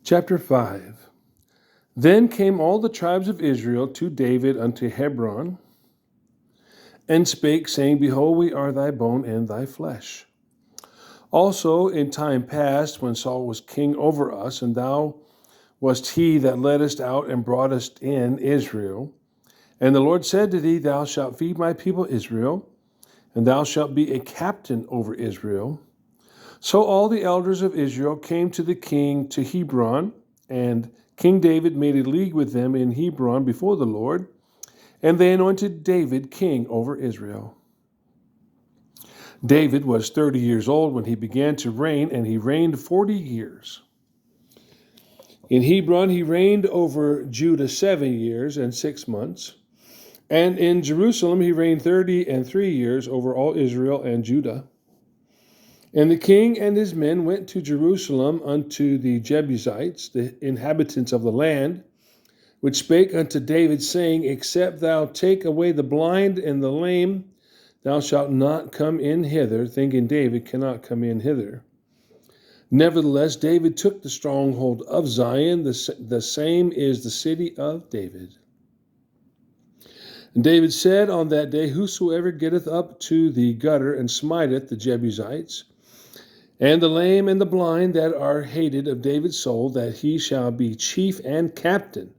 Chapter 5. Then came all the tribes of Israel to David unto Hebron, and spake, saying, Behold, we are thy bone and thy flesh. Also in time past, when Saul was king over us, and thou wast he that leddest out and broughtest in Israel. And the Lord said to thee, Thou shalt feed my people Israel, and thou shalt be a captain over Israel. So all the elders of Israel came to the king to Hebron, and King David made a league with them in Hebron before the Lord, and they anointed David king over Israel. David was 30 years old when he began to reign, and he reigned 40 years. In Hebron he reigned over Judah 7 years and 6 months, and in Jerusalem he reigned 30 years over all Israel and Judah. And the king and his men went to Jerusalem unto the Jebusites, the inhabitants of the land, which spake unto David, saying, Except thou take away the blind and the lame, thou shalt not come in hither, thinking David cannot come in hither. Nevertheless, David took the stronghold of Zion, the same is the city of David. And David said on that day, Whosoever getteth up to the gutter and smiteth the Jebusites, and the lame and the blind that are hated of David's soul, that he shall be chief and captain.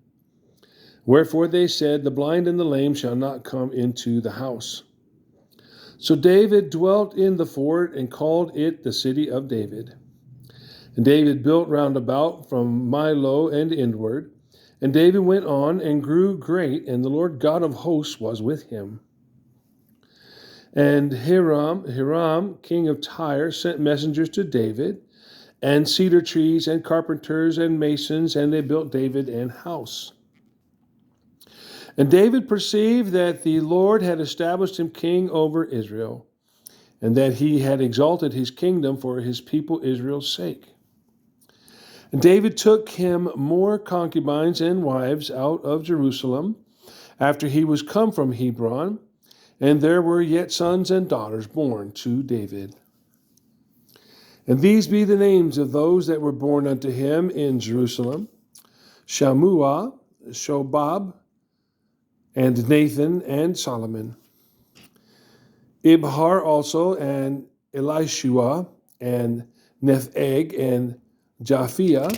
Wherefore they said, The blind and the lame shall not come into the house. So David dwelt in the fort, and called it the city of David. And David built round about from Milo and inward. And David went on and grew great, and the Lord God of hosts was with him. And Hiram, king of Tyre, sent messengers to David, and cedar trees, and carpenters, and masons, and they built David an house. And David perceived that the Lord had established him king over Israel, and that he had exalted his kingdom for his people Israel's sake. And David took him more concubines and wives out of Jerusalem, after he was come from Hebron, and there were yet sons and daughters born to David. And these be the names of those that were born unto him in Jerusalem: Shammua, Shobab, and Nathan, and Solomon. Ibhar also, and Elishua, and Nepheg, and Japhia,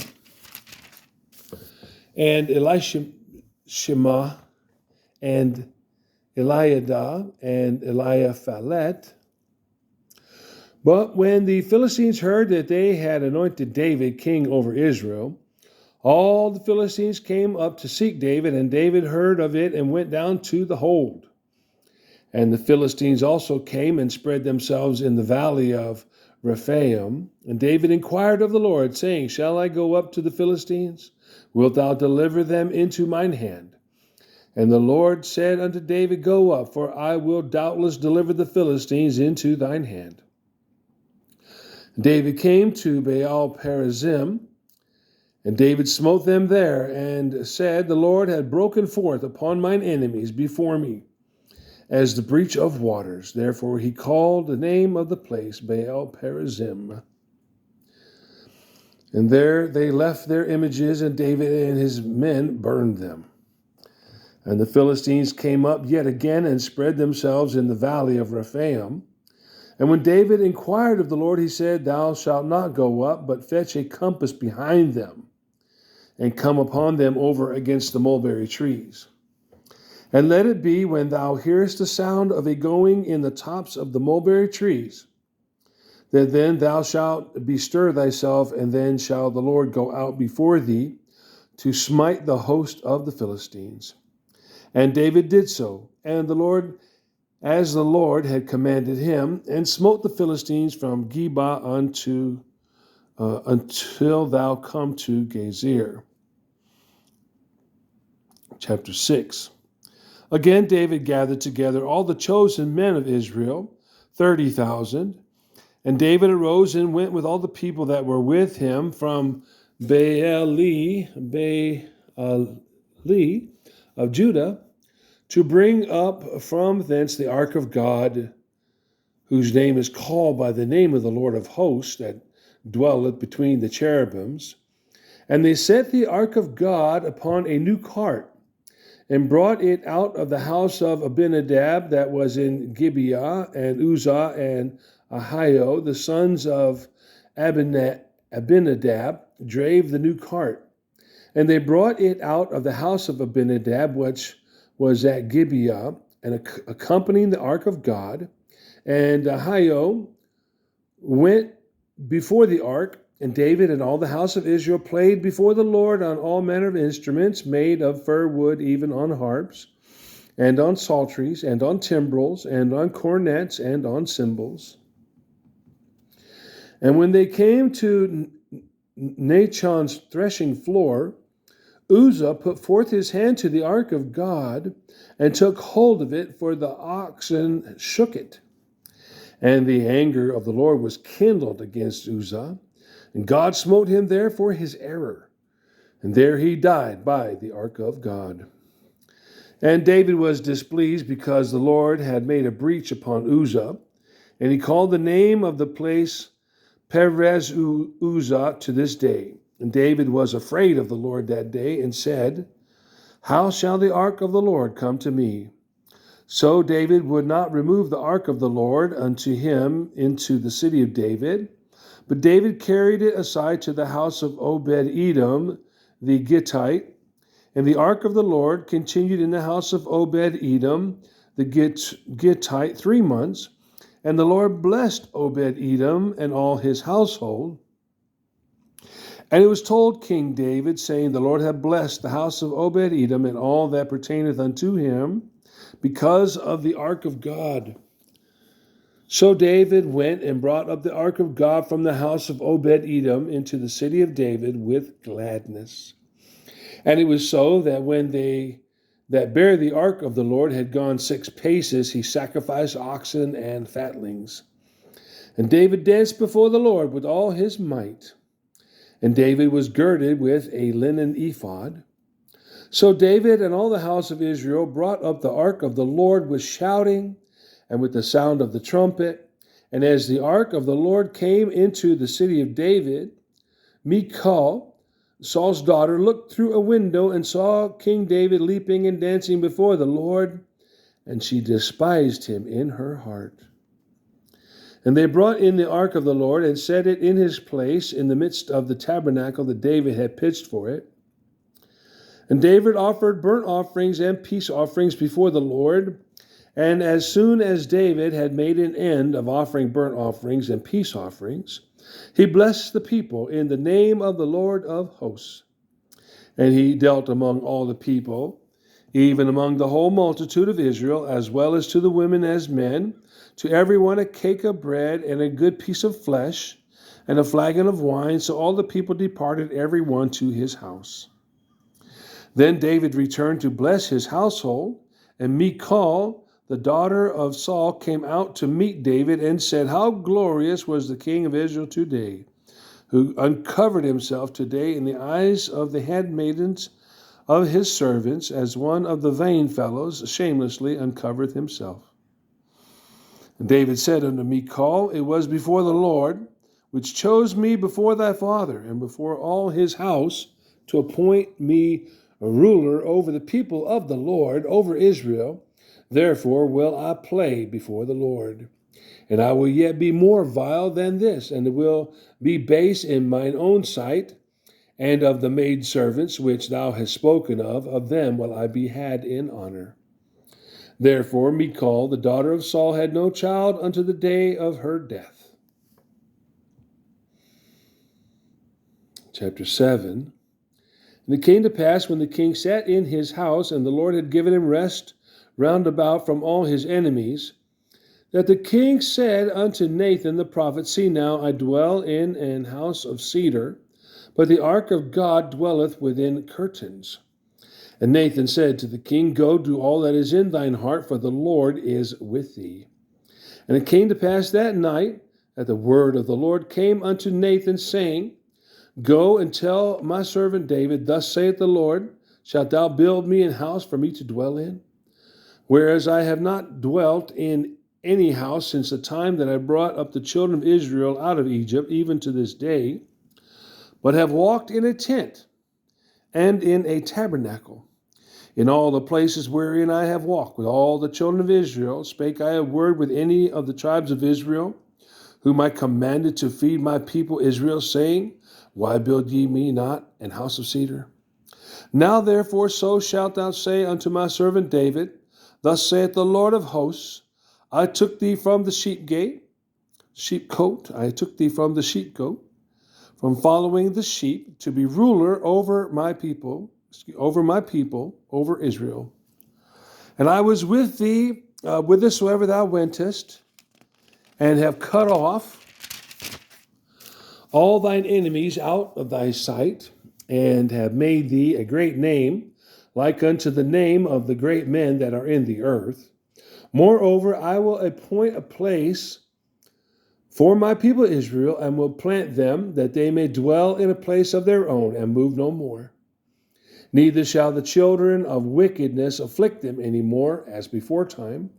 and Elishama, and Eliada, and Eliaphalet. But when the Philistines heard that they had anointed David king over Israel, all the Philistines came up to seek David, and David heard of it and went down to the hold. And the Philistines also came and spread themselves in the valley of Rephaim. And David inquired of the Lord, saying, Shall I go up to the Philistines? Wilt thou deliver them into mine hand? And the Lord said unto David, Go up, for I will doubtless deliver the Philistines into thine hand. David came to Baal Perazim, and David smote them there, and said, The Lord had broken forth upon mine enemies before me, as the breach of waters. Therefore he called the name of the place Baal Perazim. And there they left their images, and David and his men burned them. And the Philistines came up yet again and spread themselves in the valley of Rephaim. And when David inquired of the Lord, he said, Thou shalt not go up, but fetch a compass behind them, and come upon them over against the mulberry trees. And let it be, when thou hearest the sound of a going in the tops of the mulberry trees, that then thou shalt bestir thyself, and then shall the Lord go out before thee to smite the host of the Philistines. And David did so, and the Lord, as the Lord had commanded him, and smote the Philistines from Geba until thou come to Gezer. Chapter 6. Again David gathered together all the chosen men of Israel, 30,000. And David arose and went with all the people that were with him from Baali of Judah, to bring up from thence the ark of God, whose name is called by the name of the Lord of hosts, that dwelleth between the cherubims. And they set the ark of God upon a new cart, and brought it out of the house of Abinadab that was in Gibeah, and Uzzah and Ahio, the sons of Abinadab, drave the new cart. And they brought it out of the house of Abinadab, which was at Gibeah, and accompanying the ark of God. And Ahio went before the ark, and David and all the house of Israel played before the Lord on all manner of instruments made of fir wood, even on harps, and on psalteries, and on timbrels, and on cornets, and on cymbals. And when they came to Nachon's threshing floor, Uzzah put forth his hand to the ark of God, and took hold of it, for the oxen shook it. And the anger of the Lord was kindled against Uzzah, and God smote him there for his error. And there he died by the ark of God. And David was displeased because the Lord had made a breach upon Uzzah, and he called the name of the place Perez Uzzah to this day. And David was afraid of the Lord that day, and said, How shall the ark of the Lord come to me? So David would not remove the ark of the Lord unto him into the city of David, but David carried it aside to the house of Obed-Edom the Gittite. And the ark of the Lord continued in the house of Obed-Edom the Gittite 3 months. And the Lord blessed Obed-Edom and all his household. And it was told King David, saying, The Lord hath blessed the house of Obed-Edom and all that pertaineth unto him, because of the ark of God. So David went and brought up the ark of God from the house of Obed-Edom into the city of David with gladness. And it was so that when they that bare the ark of the Lord had gone 6 paces, he sacrificed oxen and fatlings. And David danced before the Lord with all his might. And David was girded with a linen ephod. So David and all the house of Israel brought up the ark of the Lord with shouting and with the sound of the trumpet. And as the ark of the Lord came into the city of David, Michal, Saul's daughter, looked through a window and saw King David leaping and dancing before the Lord, and she despised him in her heart. And they brought in the ark of the Lord and set it in his place in the midst of the tabernacle that David had pitched for it. And David offered burnt offerings and peace offerings before the Lord. And as soon as David had made an end of offering burnt offerings and peace offerings, he blessed the people in the name of the Lord of hosts. And he dealt among all the people, even among the whole multitude of Israel, as well as to the women as men, to every one a cake of bread and a good piece of flesh and a flagon of wine. So all the people departed, every one to his house. Then David returned to bless his household, and Michal, the daughter of Saul, came out to meet David and said, How glorious was the king of Israel today, who uncovered himself today in the eyes of the handmaidens of his servants, as one of the vain fellows shamelessly uncovereth himself. And David said unto Michal, It was before the Lord, which chose me before thy father, and before all his house, to appoint me a ruler over the people of the Lord, over Israel. Therefore will I play before the Lord. And I will yet be more vile than this, and will be base in mine own sight, and of the maidservants which thou hast spoken of them will I be had in honor. Therefore Michal, the daughter of Saul, had no child unto the day of her death. Chapter 7. And it came to pass, when the king sat in his house, and the Lord had given him rest round about from all his enemies, that the king said unto Nathan the prophet, See now, I dwell in an house of cedar, but the ark of God dwelleth within curtains. And Nathan said to the king, Go, do all that is in thine heart, for the Lord is with thee. And it came to pass that night that the word of the Lord came unto Nathan, saying, Go and tell my servant David, Thus saith the Lord, Shalt thou build me an house for me to dwell in? Whereas I have not dwelt in any house since the time that I brought up the children of Israel out of Egypt, even to this day. but have walked in a tent and in a tabernacle. In all the places wherein I have walked with all the children of Israel, spake I a word with any of the tribes of Israel, whom I commanded to feed my people Israel, saying, Why build ye me not an house of cedar? Now therefore so shalt thou say unto my servant David, Thus saith the Lord of hosts, I took thee from the sheepcote, I took thee from the sheepcote, from following the sheep, to be ruler over my people, over Israel. And I was with thee whithersoever thou wentest, and have cut off all thine enemies out of thy sight, and have made thee a great name, like unto the name of the great men that are in the earth. Moreover, I will appoint a place for my people Israel, and will plant them, that they may dwell in a place of their own, and move no more. Neither shall the children of wickedness afflict them any more, as before time.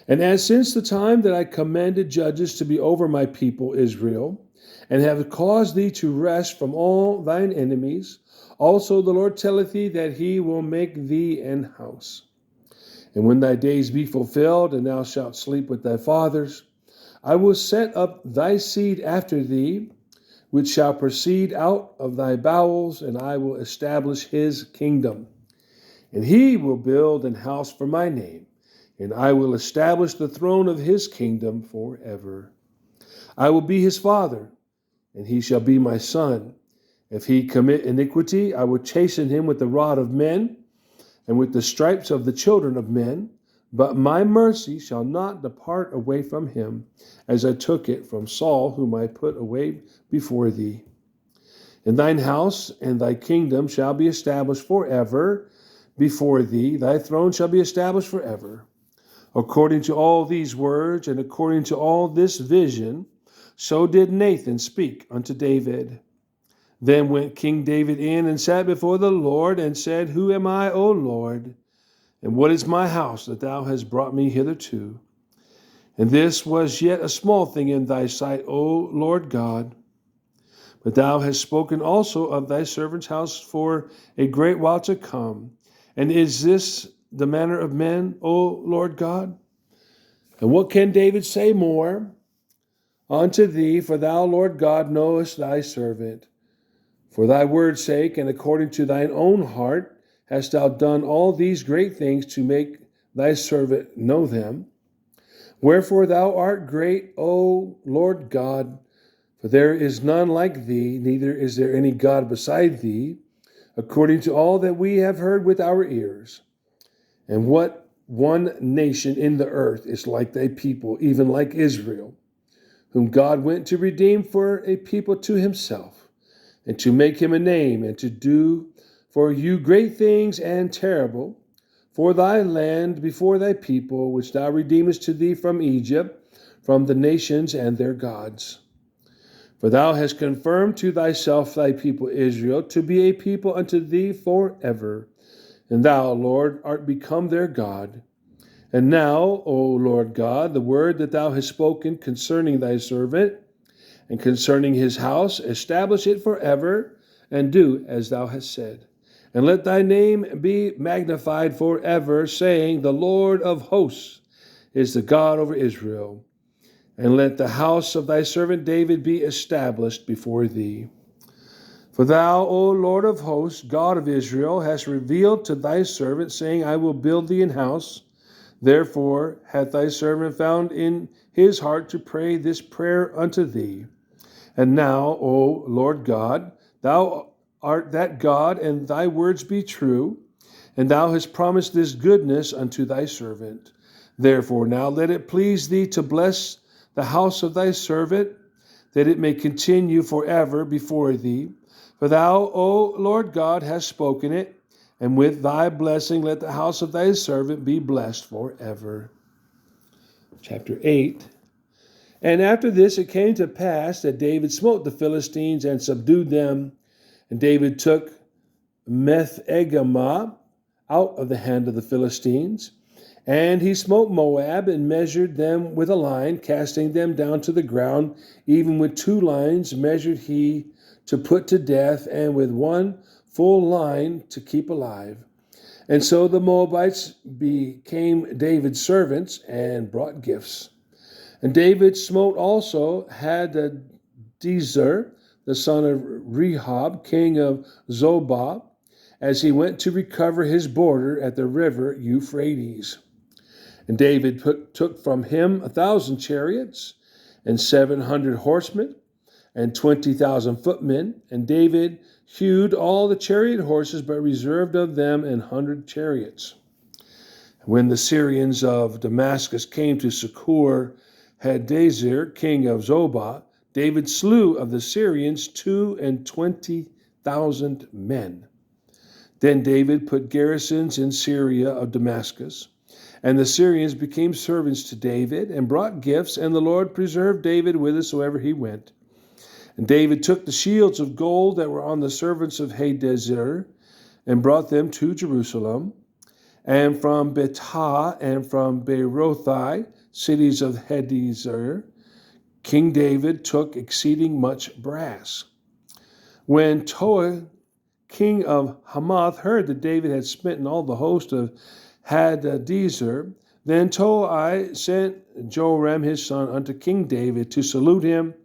And as since the time that I commanded judges to be over my people Israel, and have caused thee to rest from all thine enemies, also the Lord telleth thee that he will make thee an house. And when thy days be fulfilled, and thou shalt sleep with thy fathers, I will set up thy seed after thee, which shall proceed out of thy bowels, and I will establish his kingdom. And he will build an house for my name, and I will establish the throne of his kingdom forever. I will be his father, and he shall be my son. If he commit iniquity, I will chasten him with the rod of men, and with the stripes of the children of men. But my mercy shall not depart away from him, as I took it from Saul, whom I put away before thee. And thine house and thy kingdom shall be established forever before thee. Thy throne shall be established forever. According to all these words, and according to all this vision, so did Nathan speak unto David. Then went King David in and sat before the Lord, and said, Who am I, O Lord? And what is my house that thou hast brought me hitherto? And this was yet a small thing in thy sight, O Lord God. But thou hast spoken also of thy servant's house for a great while to come. And is this the manner of men, O Lord God? And what can David say more unto thee? For thou, Lord God, knowest thy servant. For thy word's sake, and according to thine own heart, hast thou done all these great things to make thy servant know them. Wherefore thou art great, O Lord God, for there is none like thee, neither is there any God beside thee, according to all that we have heard with our ears. And what one nation in the earth is like thy people, even like Israel, whom God went to redeem for a people to himself, and to make him a name, and to do for you great things and terrible, for thy land before thy people, which thou redeemest to thee from Egypt, from the nations and their gods. For thou hast confirmed to thyself thy people Israel, to be a people unto thee forever. And thou, Lord, art become their God. And now, O Lord God, the word that thou hast spoken concerning thy servant, and concerning his house, establish it forever, and do as thou hast said. And let thy name be magnified forever, saying, The Lord of hosts is the God over Israel. And let the house of thy servant David be established before thee. For thou, O Lord of hosts, God of Israel, hast revealed to thy servant, saying, I will build thee an house. Therefore hath thy servant found in his heart to pray this prayer unto thee. And now, O Lord God, thou art that God, and thy words be true, and thou hast promised this goodness unto thy servant. Therefore now let it please thee to bless the house of thy servant, that it may continue forever before thee. For thou, O Lord God, hast spoken it, and with thy blessing let the house of thy servant be blessed forever. Chapter 8. And after this it came to pass that David smote the Philistines and subdued them. And David took Meth-egamah out of the hand of the Philistines. And he smote Moab and measured them with a line, casting them down to the ground. Even with 2 lines measured he to put to death, and with one full line to keep alive. And so the Moabites became David's servants and brought gifts. And David smote also Hadadezer, the son of Rehob, king of Zobah, as he went to recover his border at the river Euphrates. And David took from him 1,000 chariots and 700 horsemen and 20,000 footmen. And David hewed all the chariot horses, but reserved of them 100 chariots. When the Syrians of Damascus came to succor Hadadezer, king of Zobah, David slew of the Syrians 22,000 men. Then David put garrisons in Syria of Damascus, and the Syrians became servants to David and brought gifts, and the Lord preserved David whithersoever he went. And David took the shields of gold that were on the servants of Hadadezer and brought them to Jerusalem, and from Betah and from Berothai, cities of Hadadezer, King David took exceeding much brass. When Toa, king of Hamath, heard that David had smitten all the host of Hadadezer, then Toai sent Joram his son unto King David to salute him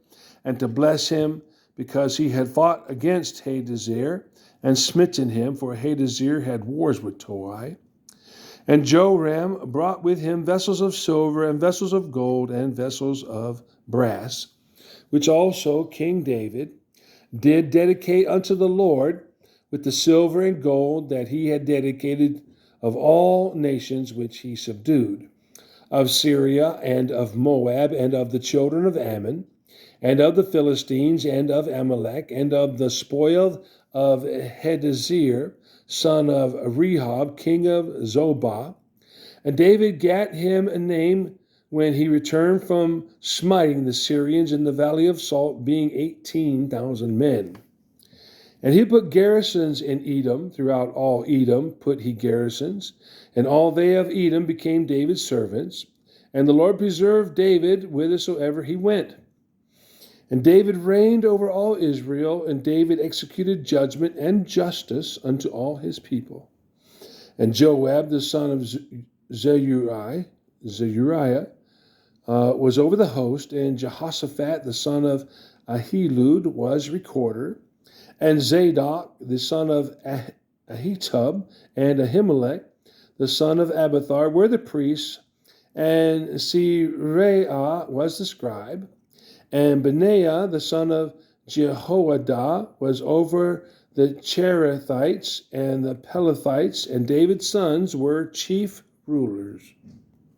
and to bless him, because he had fought against Hadadezer and smitten him, for Hadadezer had wars with Toai. And Joram brought with him vessels of silver and vessels of gold and vessels of brass, which also King David did dedicate unto the Lord with the silver and gold that he had dedicated of all nations which he subdued, of Syria and of Moab and of the children of Ammon, and of the Philistines and of Amalek, and of the spoil of Hadadezer, son of Rehob, king of Zobah. And David gat him a name when he returned from smiting the Syrians in the valley of Salt, being 18,000 men. And he put garrisons in Edom, throughout all Edom put he garrisons, and all they of Edom became David's servants. And the Lord preserved David whithersoever he went. And David reigned over all Israel, and David executed judgment and justice unto all his people. And Joab, the son of Zeruiah, was over the host, and Jehoshaphat, the son of Ahilud, was recorder, and Zadok, the son of Ahitub, and Ahimelech, the son of Abiathar, were the priests, and Seraiah was the scribe, and Benaiah, the son of Jehoiada, was over the Cherethites and the Pelethites, and David's sons were chief rulers.